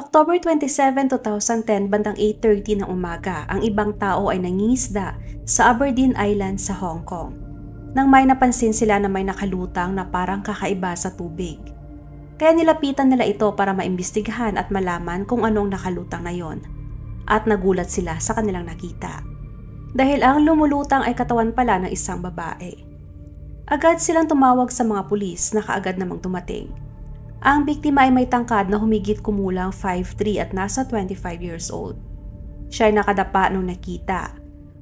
October 27, 2010, bandang 8:30 ng umaga, ang ibang tao ay nangingisda sa Aberdeen Island sa Hong Kong. Nang may napansin sila na may nakalutang na parang kakaiba sa tubig. Kaya nilapitan nila ito para maimbestigahan at malaman kung anong nakalutang na yon. At nagulat sila sa kanilang nakita. Dahil ang lumulutang ay katawan pala ng isang babae. Agad silang tumawag sa mga pulis na kaagad namang dumating. Ang biktima ay may tangkad na humigit kumulang 5'3" at nasa 25 years old. Siya ay nakadapa nung nakita.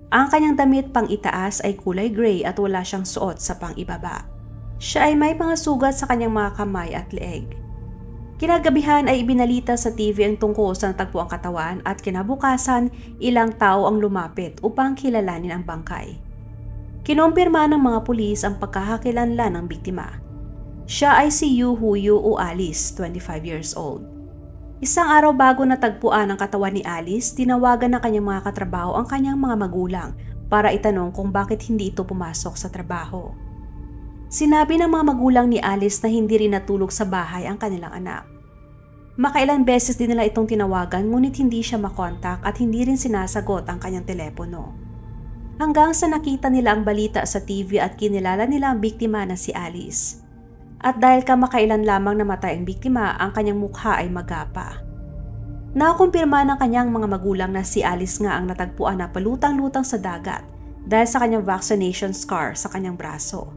Ang kanyang damit pang itaas ay kulay gray at wala siyang suot sa pang ibaba. Siya ay may mga sugat sa kanyang mga kamay at leeg. Kinagabihan ay ibinalita sa TV ang tungkol sa natagpuang katawan at kinabukasan ilang tao ang lumapit upang kilalanin ang bangkay. Kinumpirma ng mga pulis ang pagkakakilanlan ng biktima. Siya ay si Yu Huyu o Alice, 25 years old. Isang araw bago natagpuan ang katawan ni Alice, tinawagan ng kanyang mga katrabaho ang kanyang mga magulang para itanong kung bakit hindi ito pumasok sa trabaho. Sinabi ng mga magulang ni Alice na hindi rin natulog sa bahay ang kanilang anak. Makailan beses din nila itong tinawagan ngunit hindi siya makontak at hindi rin sinasagot ang kanyang telepono. Hanggang sa nakita nila ang balita sa TV at kinilala nila ang biktima na si Alice. At dahil kamakailan lamang namatay ang biktima, ang kanyang mukha ay magapa. Nakumpirma ng kanyang mga magulang na si Alice nga ang natagpuan na palutang-lutang sa dagat dahil sa kanyang vaccination scar sa kanyang braso.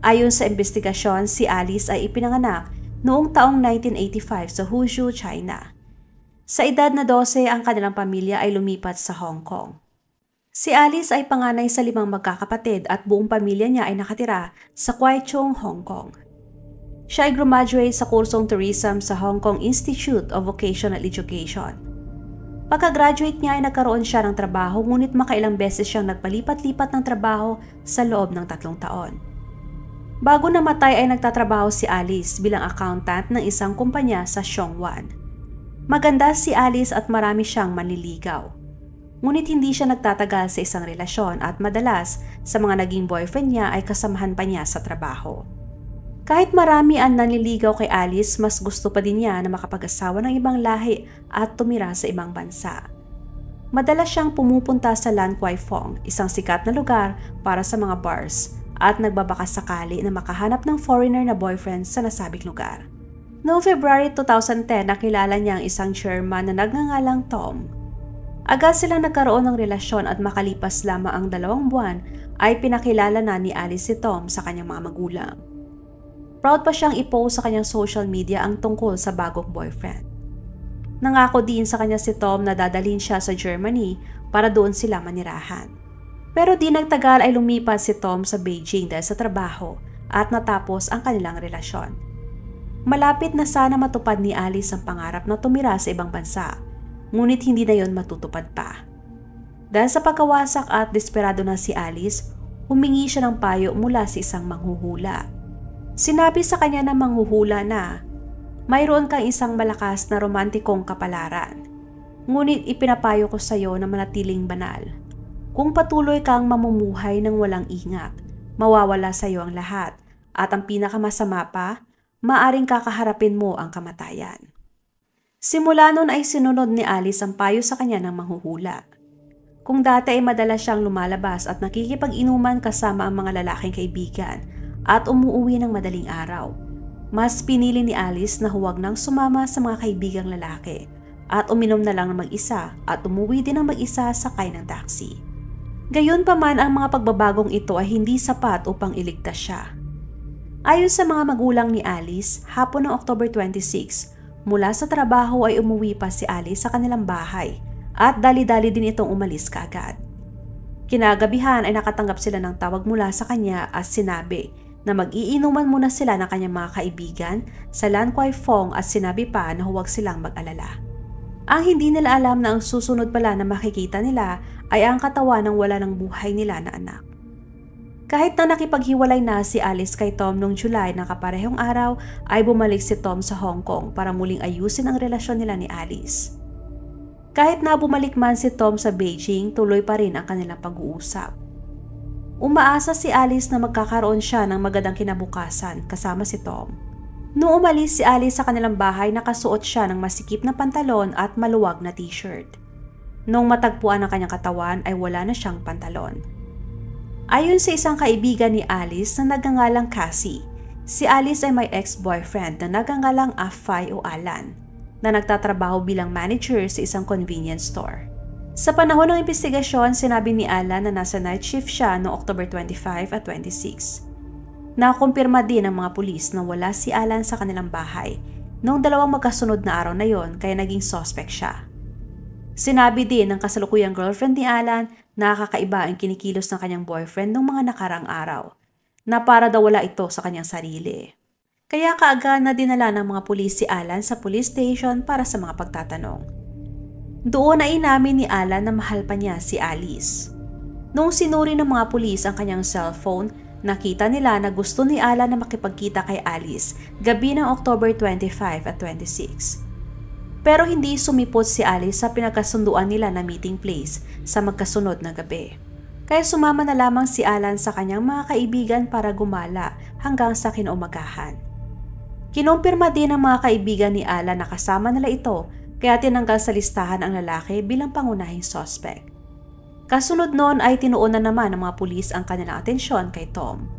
Ayon sa investigasyon, si Alice ay ipinanganak noong taong 1985 sa Huzhou, China. Sa edad na 12, ang kanilang pamilya ay lumipat sa Hong Kong. Si Alice ay panganay sa 5 magkakapatid at buong pamilya niya ay nakatira sa Kwai Chung, Hong Kong. Siya ay graduate sa kursong tourism sa Hong Kong Institute of Vocational Education. Pagka-graduate niya ay nagkaroon siya ng trabaho ngunit makailang beses siyang nagpalipat-lipat ng trabaho sa loob ng 3 taon. Bago namatay ay nagtatrabaho si Alice bilang accountant ng isang kumpanya sa Xiongwan. Maganda si Alice at marami siyang manliligaw. Ngunit hindi siya nagtatagal sa isang relasyon at madalas sa mga naging boyfriend niya ay kasamahan pa niya sa trabaho. Kahit marami ang nanliligaw kay Alice, mas gusto pa din niya na makapag-asawa ng ibang lahi at tumira sa ibang bansa. Madalas siyang pumupunta sa Lan Kwai Fong, isang sikat na lugar para sa mga bars, at nagbabakas sakali na makahanap ng foreigner na boyfriend sa nasabing lugar. Noong February 2010, nakilala niya ang isang chairman na nagngangalang Tom. Agad silang nagkaroon ng relasyon at makalipas lamang ang 2 buwan ay pinakilala na ni Alice si Tom sa kanyang mga magulang. Proud pa siyang i-post sa kanyang social media ang tungkol sa bagong boyfriend. Nangako din sa kanya si Tom na dadalhin siya sa Germany para doon sila manirahan. Pero di nagtagal ay lumipat si Tom sa Beijing dahil sa trabaho at natapos ang kanilang relasyon. Malapit na sana matupad ni Alice ang pangarap na tumira sa ibang bansa, ngunit hindi na yon matutupad pa. Dahil sa pagkawasak at desperado na si Alice, humingi siya ng payo mula sa isang manghuhula. Sinabi sa kanya ng manghuhula na, mayroon kang isang malakas na romantikong kapalaran, ngunit ipinapayo ko sa iyo na manatiling banal. Kung patuloy kang mamumuhay ng walang ingat, mawawala sa iyo ang lahat at ang pinakamasama pa, maaring kakaharapin mo ang kamatayan. Simula noon ay sinunod ni Alice ang payo sa kanya ng manghuhula. Kung dati ay madalas siyang lumalabas at nakikipag-inuman kasama ang mga lalaking kaibigan at umuuwi ng madaling araw, mas pinili ni Alice na huwag nang sumama sa mga kaibigang lalaki at uminom na lang ng mag-isa at umuwi din ng mag-isa sakay ng taxi. Gayunpaman, ang mga pagbabagong ito ay hindi sapat upang iligtas siya. Ayon sa mga magulang ni Alice, hapon ng October 26, mula sa trabaho ay umuwi pa si Alice sa kanilang bahay at dali-dali din itong umalis kaagad. Kinagabihan ay nakatanggap sila ng tawag mula sa kanya at sinabi na mag-iinuman muna sila ng kanyang mga kaibigan sa Lan Kwai Fong at sinabi pa na huwag silang mag-alala. Ang hindi nila alam na ang susunod pala na makikita nila ay ang katawan ng wala ng buhay nila na anak. Kahit na nakipaghiwalay na si Alice kay Tom noong July na kaparehong araw, ay bumalik si Tom sa Hong Kong para muling ayusin ang relasyon nila ni Alice. Kahit na bumalik man si Tom sa Beijing, tuloy pa rin ang kanilang pag-uusap. Umaasa si Alice na magkakaroon siya ng magandang kinabukasan kasama si Tom. Noong umalis si Alice sa kanilang bahay, nakasuot siya ng masikip na pantalon at maluwag na t-shirt. Noong matagpuan ang kanyang katawan ay wala na siyang pantalon. Ayon sa isang kaibigan ni Alice na nagngangalang Cassie, si Alice ay may ex-boyfriend na nagngangalang Afay o Alan na nagtatrabaho bilang manager sa isang convenience store. Sa panahon ng investigasyon, sinabi ni Alan na nasa night shift siya noong October 25 at 26. Nakumpirma din ng mga pulis na wala si Alan sa kanilang bahay noong dalawang magkasunod na araw na yon, kaya naging suspect siya. Sinabi din ng kasalukuyang girlfriend ni Alan na kakaiba ang kinikilos ng kanyang boyfriend noong mga nakarang araw, na para daw wala ito sa kanyang sarili. Kaya kaagad na dinala ng mga pulis si Alan sa police station para sa mga pagtatanong. Doon ay inamin ni Alan na mahal pa niya si Alice. Noong sinuri ng mga pulis ang kanyang cellphone, nakita nila na gusto ni Alan na makipagkita kay Alice gabi ng October 25 at 26. Pero hindi sumipot si Alice sa pinagkasunduan nila na meeting place sa magkasunod na gabi. Kaya sumama na lamang si Alan sa kanyang mga kaibigan para gumala hanggang sa kinaumagahan. Kinumpirma din ng mga kaibigan ni Alan na kasama nila ito, kaya tinanggal sa listahan ang lalaki bilang pangunahing suspect. Kasunod noon ay tinuunan naman ng mga pulis ang kanilang atensyon kay Tom.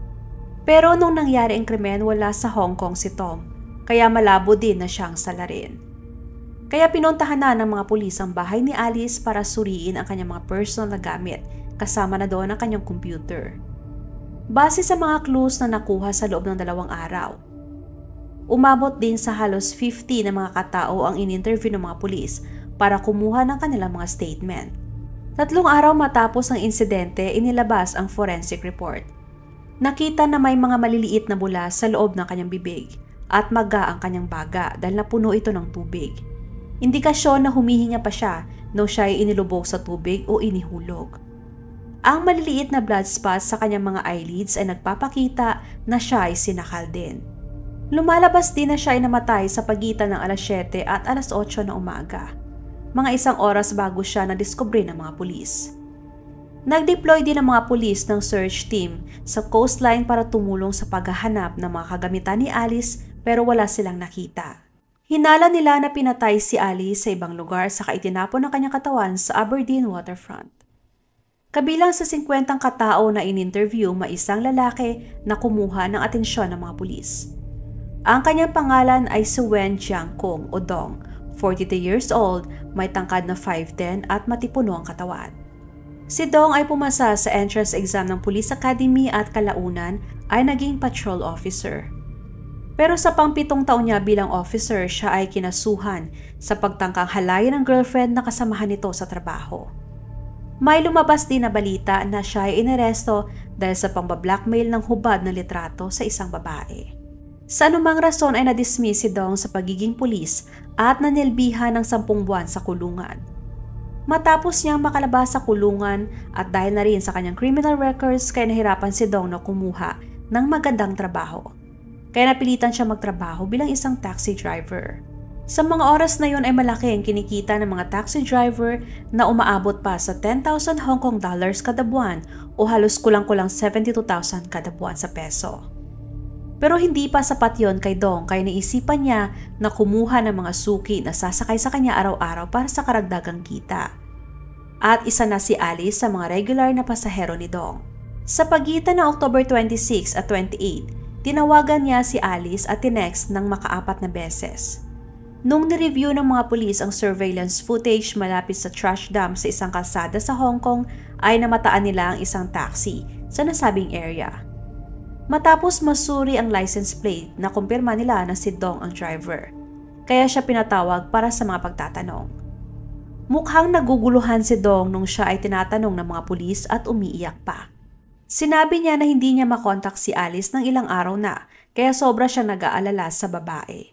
Pero nung nangyari ang krimen, wala sa Hong Kong si Tom, kaya malabo din na siyang salarin. Kaya pinuntahan na ng mga pulis ang bahay ni Alice para suriin ang kanyang mga personal na gamit, kasama na doon ang kanyang computer. Base sa mga clues na nakuha sa loob ng 2 araw, umabot din sa halos 50 na mga katao ang in-interview ng mga pulis para kumuha ng kanilang mga statement. 3 araw matapos ang insidente, inilabas ang forensic report. Nakita na may mga maliliit na bula sa loob ng kanyang bibig at maga ang kanyang baga dahil napuno ito ng tubig. Indikasyon na humihinga pa siya nung siya ay inilubog sa tubig o inihulog. Ang maliliit na blood spots sa kanyang mga eyelids ay nagpapakita na siya ay sinakal din. Lumalabas din na siya ay namatay sa pagitan ng alas 7 at alas 8 na umaga. Mga 1 oras bago siya nadiskubre ng mga pulis. Nag-deploy din ang mga pulis ng search team sa coastline para tumulong sa paghahanap ng mga kagamitan ni Alice pero wala silang nakita. Hinala nila na pinatay si Alice sa ibang lugar saka itinapon ang kanyang katawan sa Aberdeen waterfront. Kabilang sa 50 katao na in-interview, may isang lalaki na kumuha ng atensyon ng mga pulis. Ang kanyang pangalan ay si Wen Jiangkong o Dong, 42 years old, may tangkad na 5'10" at matipuno ang katawan. Si Dong ay pumasa sa entrance exam ng Police Academy at kalaunan ay naging patrol officer. Pero sa pang-7 taon niya bilang officer, siya ay kinasuhan sa pagtangkang halayan ng girlfriend na kasamahan nito sa trabaho. May lumabas din na balita na siya ay inaresto dahil sa pambablackmail ng hubad na litrato sa isang babae. Sa anumang rason ay na-dismiss si Dong sa pagiging pulis at nanilbihan ng 10 buwan sa kulungan. Matapos niyang makalabas sa kulungan at dahil na rin sa kanyang criminal records, kaya nahirapan si Dong na kumuha ng magandang trabaho. Kaya napilitan siya magtrabaho bilang isang taxi driver. Sa mga oras na yon ay malaki ang kinikita ng mga taxi driver na umaabot pa sa 10,000 Hong Kong dollars kada buwan o halos kulang-kulang 72,000 kada buwan sa peso. Pero hindi pa sapat yon kay Dong, kaya naisipan niya na kumuha ng mga suki na sasakay sa kanya araw-araw para sa karagdagang kita. At isa na si Alice sa mga regular na pasahero ni Dong. Sa pagitan ng October 26 at 28, tinawagan niya si Alice at tinext ng maka-4 na beses. Nung nireview ng mga pulis ang surveillance footage malapit sa trash dump sa isang kalsada sa Hong Kong, ay namataan nila ang isang taxi sa nasabing area. Matapos masuri ang license plate, nakumpirma nila na si Dong ang driver. Kaya siya pinatawag para sa mga pagtatanong. Mukhang naguguluhan si Dong nung siya ay tinatanong ng mga pulis at umiiyak pa. Sinabi niya na hindi niya makontak si Alice ng ilang araw na, kaya sobra siyang nag-aalala sa babae.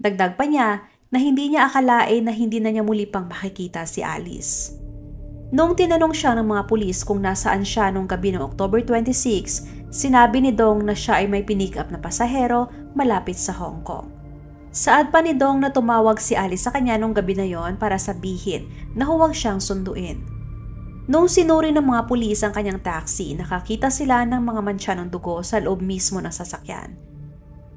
Dagdag pa niya na hindi niya akalain na hindi na niya muli pang makikita si Alice. Nung tinanong siya ng mga pulis kung nasaan siya nung gabi ng October 26, sinabi ni Dong na siya ay may pinick up na pasahero malapit sa Hong Kong. Saad pa ni Dong na tumawag si Alice sa kanya nung gabi na yon para sabihin na huwag siyang sunduin. Nung sinuri ng mga pulis ang kanyang taxi, nakakita sila ng mga mantsa ng dugo sa loob mismo ng sasakyan.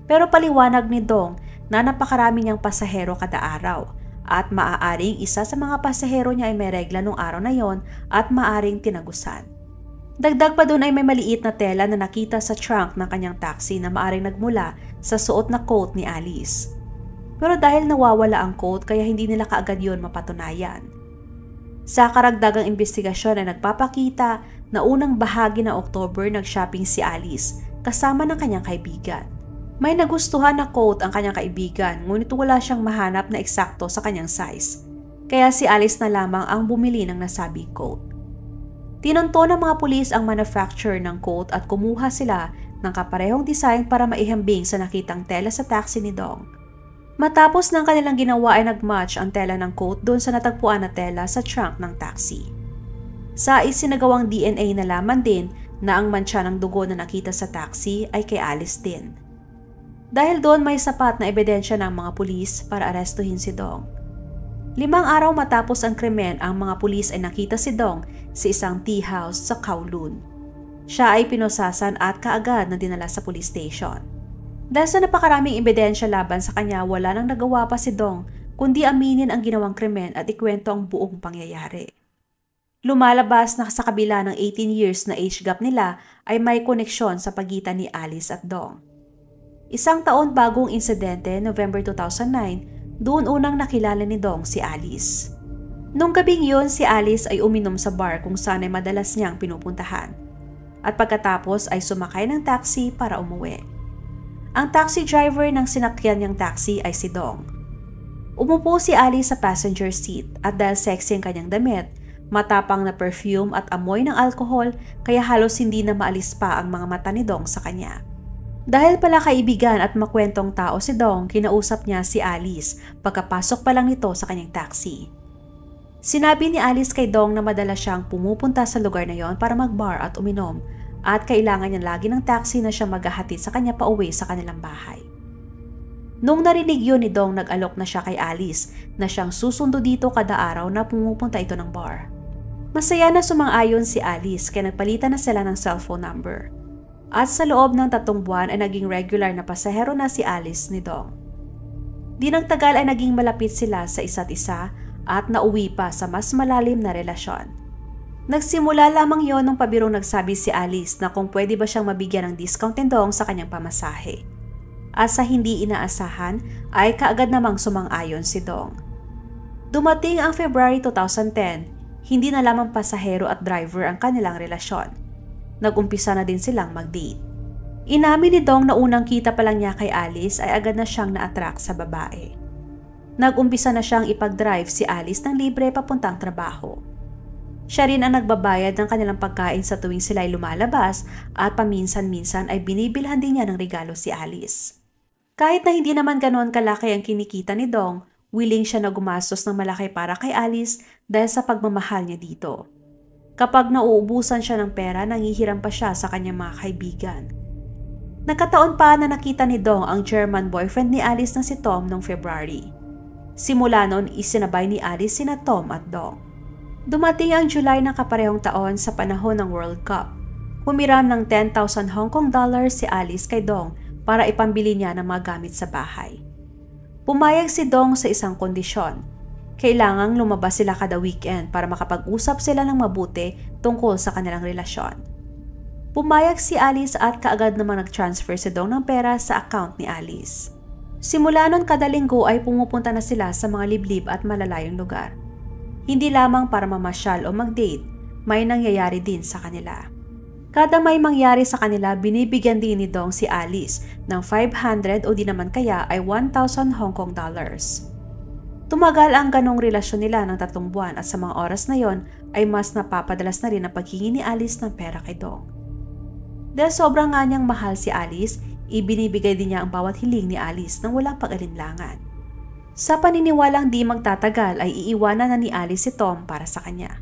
Pero paliwanag ni Dong na napakarami niyang pasahero kada araw at maaaring isa sa mga pasahero niya ay may regla nung araw na yon at maaaring tinagusan. Dagdag pa dun ay may maliit na tela na nakita sa trunk ng kanyang taxi na maaaring nagmula sa suot na coat ni Alice. Pero dahil nawawala ang coat kaya hindi nila kaagad yon mapatunayan. Sa karagdagang investigasyon ay nagpapakita na unang bahagi ng October nag-shopping si Alice kasama ng kanyang kaibigan. May nagustuhan na coat ang kanyang kaibigan ngunit wala siyang mahanap na eksakto sa kanyang size. Kaya si Alice na lamang ang bumili ng nasabing coat. Tinunto ng mga pulis ang manufacturer ng coat at kumuha sila ng kaparehong design para maihambing sa nakitang tela sa taxi ni Dong. Matapos ng kanilang ginawa ay nagmatch ang tela ng coat doon sa natagpuan na tela sa trunk ng taxi. Sa isinagawang DNA nalaman din na ang mantsa ng dugo na nakita sa taxi ay kay Alice din. Dahil doon may sapat na ebidensya ng mga pulis para arestuhin si Dong. 5 araw matapos ang krimen, ang mga pulis ay nakita si Dong sa isang tea house sa Kowloon. Siya ay pinosasan at kaagad na dinala sa police station. Dahil sa napakaraming ebidensya laban sa kanya, wala nang nagawa pa si Dong kundi aminin ang ginawang krimen at ikwento ang buong pangyayari. Lumalabas na sa kabila ng 18 years na age gap nila ay may koneksyon sa pagitan ni Alice at Dong. 1 taon bagong insidente, November 2009, doon unang nakilala ni Dong si Alice. Nung gabing yun, si Alice ay uminom sa bar kung saan ay madalas niyang pinupuntahan. At pagkatapos ay sumakay ng taxi para umuwi. Ang taxi driver ng sinakyan niyang taxi ay si Dong. Umupo si Alice sa passenger seat at dahil sexy ang kanyang damit, matapang na perfume at amoy ng alcohol kaya halos hindi na maalis pa ang mga mata ni Dong sa kanya. Dahil pala kaibigan at makwentong tao si Dong, kinausap niya si Alice pagkapasok pa lang nito sa kanyang taxi. Sinabi ni Alice kay Dong na madalas siyang pumupunta sa lugar na yon para magbar at uminom at kailangan niya lagi ng taxi na siya maghahatid sa kanya pauwi sa kanilang bahay. Nung narinig yun ni Dong, nag-alok na siya kay Alice na siyang susundo dito kada araw na pumupunta ito ng bar. Masaya na sumang-ayon si Alice kaya nagpalitan na sila ng cellphone number. At sa loob ng 3 buwan ay naging regular na pasahero na si Alice ni Dong. Di nagtagal ay naging malapit sila sa isa't isa at nauwi pa sa mas malalim na relasyon. Nagsimula lamang yon nung pabirong nagsabi si Alice na kung pwede ba siyang mabigyan ng discount ni Dong sa kanyang pamasahe. At sa hindi inaasahan ay kaagad namang sumang-ayon si Dong. Dumating ang February 2010, hindi na lamang pasahero at driver ang kanilang relasyon. Nag-umpisa na din silang mag-date. Inamin ni Dong na unang kita pa lang niya kay Alice ay agad na siyang na-attract sa babae. Nag-umpisa na siyang ipag-drive si Alice ng libre papuntang trabaho. Siya rin ang nagbabayad ng kanilang pagkain sa tuwing sila ay lumalabas at paminsan-minsan ay binibilhan din niya ng regalo si Alice. Kahit na hindi naman ganoon kalaki ang kinikita ni Dong, willing siya na gumastos ng malaki para kay Alice dahil sa pagmamahal niya dito. Kapag nauubusan siya ng pera, nangihiram pa siya sa kanyang mga kaibigan. Nagkataon pa na nakita ni Dong ang German boyfriend ni Alice na si Tom noong February. Simula noon, isinabay ni Alice sina Tom at Dong. Dumating ang July ng kaparehong taon sa panahon ng World Cup. Humiram ng 10,000 Hong Kong dollars si Alice kay Dong para ipambili niya ng mga gamit sa bahay. Pumayag si Dong sa isang kondisyon. Kailangang lumabas sila kada weekend para makapag-usap sila ng mabuti tungkol sa kanilang relasyon. Pumayag si Alice at kaagad namang nag-transfer si Dong ng pera sa account ni Alice. Simula nun kada linggo ay pumupunta na sila sa mga liblib at malalayong lugar. Hindi lamang para mamasyal o mag-date, may nangyayari din sa kanila. Kada may mangyari sa kanila, binibigyan din ni Dong si Alice ng 500 o di naman kaya ay 1,000 Hong Kong dollars. Tumagal ang ganong relasyon nila ng 3 buwan at sa mga oras na yon ay mas napapadalas na rin ang paghingi ni Alice ng pera kay Dong. Dahil sobrang nga niyang mahal si Alice, ibinibigay din niya ang bawat hiling ni Alice nang walang pag-alinlangan. Sa paniniwalang di magtatagal ay iiwanan na ni Alice si Tom para sa kanya.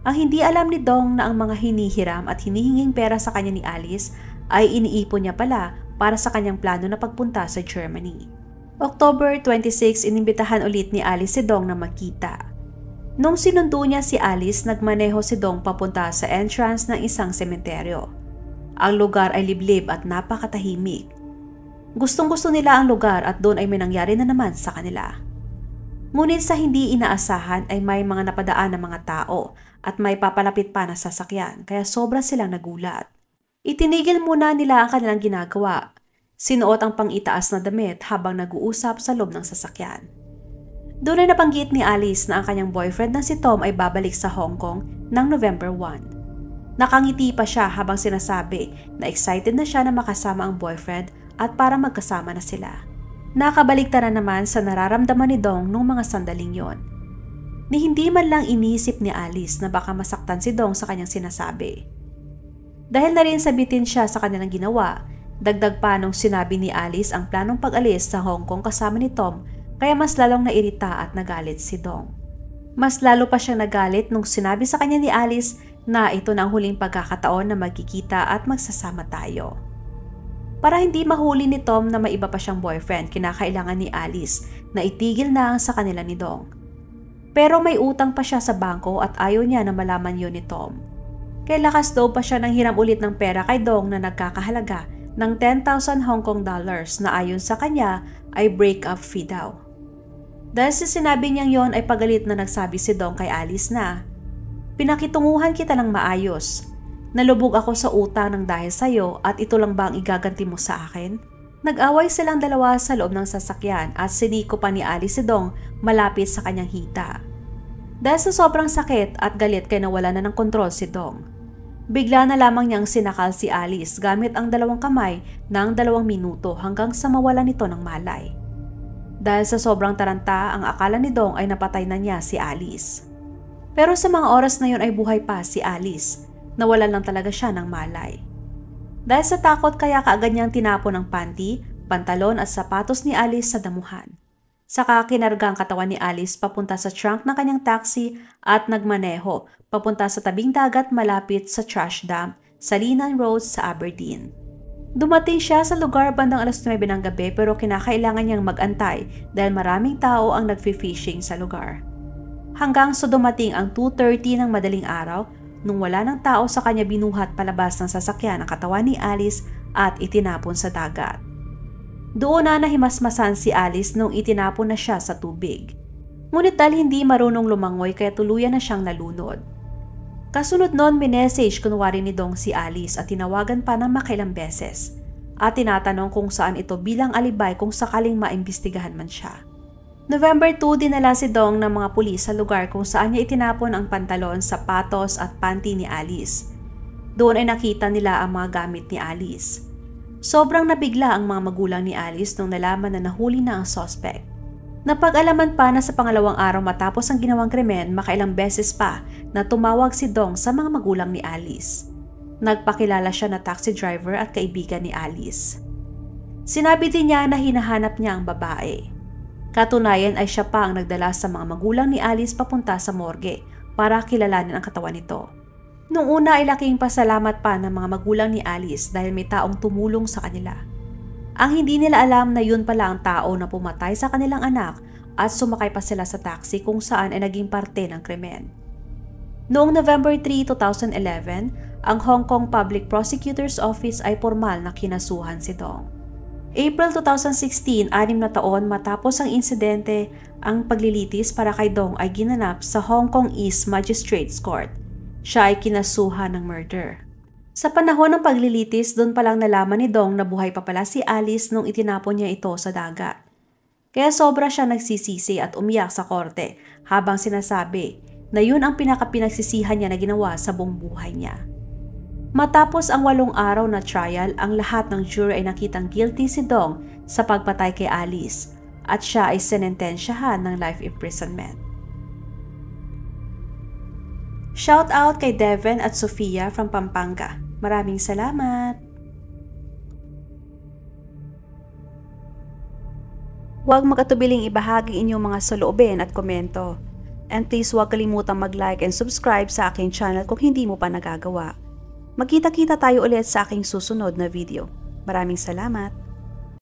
Ang hindi alam ni Dong na ang mga hinihiram at hinihinging pera sa kanya ni Alice ay iniipon niya pala para sa kanyang plano na pagpunta sa Germany. October 26, inimbitahan ulit ni Alice si Dong na magkita. Nung sinundo niya si Alice, nagmaneho si Dong papunta sa entrance ng isang sementeryo. Ang lugar ay liblib at napakatahimik. Gustong-gusto nila ang lugar at doon ay may nangyari na naman sa kanila. Ngunit sa hindi inaasahan ay may mga napadaan na mga tao at may papalapit pa na sasakyan kaya sobra silang nagulat. Itinigil muna nila ang kanilang ginagawa. Sinuot ang pang-itaas na damit habang nag-uusap sa loob ng sasakyan. Doon ay nabanggit ni Alice na ang kanyang boyfriend na si Tom ay babalik sa Hong Kong ng November 1. Nakangiti pa siya habang sinasabi na excited na siya na makasama ang boyfriend at para magkasama na sila. Nakabaliktaran naman sa nararamdaman ni Dong nung mga sandaling yon. Ni hindi man lang iniisip ni Alice na baka masaktan si Dong sa kanyang sinasabi. Dahil na rin sabitin siya sa kanilang ginawa, dagdag pa nung sinabi ni Alice ang planong pag-alis sa Hong Kong kasama ni Tom kaya mas lalong nairita at nagalit si Dong. Mas lalo pa siyang nagalit nung sinabi sa kanya ni Alice na ito na ang huling pagkakataon na magkikita at magsasama tayo. Para hindi mahuli ni Tom na may iba pa siyang boyfriend, kinakailangan ni Alice na itigil na ang sa kanila ni Dong. Pero may utang pa siya sa bangko at ayaw niya na malaman yun ni Tom. Kaya lakas daw pa siya ng hiram ulit ng pera kay Dong na nagkakahalaga ng 10,000 Hong Kong dollars na ayon sa kanya ay break-up fee daw. Dahil sa sinabi niyang yon ay pagalit na nagsabi si Dong kay Alice na, "Pinakitunguhan kita ng maayos. Nalubog ako sa utang ng dahil sa'yo at ito lang ba ang igaganti mo sa akin?" Nag-away silang dalawa sa loob ng sasakyan at siniko pa ni Alice si Dong malapit sa kanyang hita. Dahil sa sobrang sakit at galit kay nawala na ng kontrol si Dong. Bigla na lamang niyang sinakal si Alice gamit ang dalawang kamay ng 2 minuto hanggang sa mawala nito ng malay. Dahil sa sobrang taranta, ang akala ni Dong ay napatay na niya si Alice. Pero sa mga oras na yon ay buhay pa si Alice. Nawalan lang talaga siya ng malay. Dahil sa takot kaya kaagad niyang tinapon ang panty, pantalon at sapatos ni Alice sa damuhan. Saka kinarga ang katawan ni Alice papunta sa trunk ng kanyang taxi at nagmaneho papunta sa tabing dagat malapit sa trash dump sa Linan Road sa Aberdeen. Dumating siya sa lugar bandang alas 9 ng gabi pero kinakailangan niyang mag-antay dahil maraming tao ang nagfi-fishing sa lugar. Hanggang sa dumating ang 2:30 ng madaling araw, nung wala ng tao sa kanya binuhat palabas ng sasakyan ang katawan ni Alice at itinapon sa dagat. Doon na nahimasmasan si Alice nung itinapon na siya sa tubig. Ngunit dahil hindi marunong lumangoy kaya tuluyan na siyang nalunod. Kasunod noon minessage kunwari ni Dong si Alice at tinawagan pa ng makailang beses at tinatanong kung saan ito bilang alibay kung sakaling maimbestigahan man siya. November 2, dinala si Dong ng mga pulis sa lugar kung saan niya itinapon ang pantalon, sapatos at panty ni Alice. Doon ay nakita nila ang mga gamit ni Alice. Sobrang nabigla ang mga magulang ni Alice nung nalaman na nahuli na ang suspect. Napag-alaman pa na sa pangalawang araw matapos ang ginawang krimen, makailang beses pa na tumawag si Dong sa mga magulang ni Alice. Nagpakilala siya na taxi driver at kaibigan ni Alice. Sinabi din niya na hinahanap niya ang babae. Katunayan ay siya pa ang nagdala sa mga magulang ni Alice papunta sa morgue para kilalanin ang katawan nito. Noong una ay laking pasalamat pa ng mga magulang ni Alice dahil may taong tumulong sa kanila. Ang hindi nila alam na yun pala ang tao na pumatay sa kanilang anak at sumakay pa sila sa taxi kung saan ay naging parte ng krimen. Noong November 3, 2011, ang Hong Kong Public Prosecutor's Office ay formal na kinasuhan si Dong. April 2016, 6 na taon matapos ang insidente, ang paglilitis para kay Dong ay ginanap sa Hong Kong East Magistrates Court. Siya ay kinasuhan ng murder. Sa panahon ng paglilitis, doon palang nalaman ni Dong na buhay pa pala si Alice nung itinapon niya ito sa dagat. Kaya sobra siya nagsisisi at umiyak sa korte habang sinasabi na yun ang pinakapinagsisihan niya na ginawa sa buong buhay niya. Matapos ang 8 araw na trial, ang lahat ng jury ay nakitang guilty si Dong sa pagpatay kay Alice at siya ay senentensyahan ng life imprisonment. Shout out kay Devin at Sofia from Pampanga. Maraming salamat! Huwag magatubiling ibahagi inyong mga saloobin at komento. And please huwag kalimutang mag-like and subscribe sa aking channel kung hindi mo pa nagagawa. Magkita-kita tayo ulit sa aking susunod na video. Maraming salamat!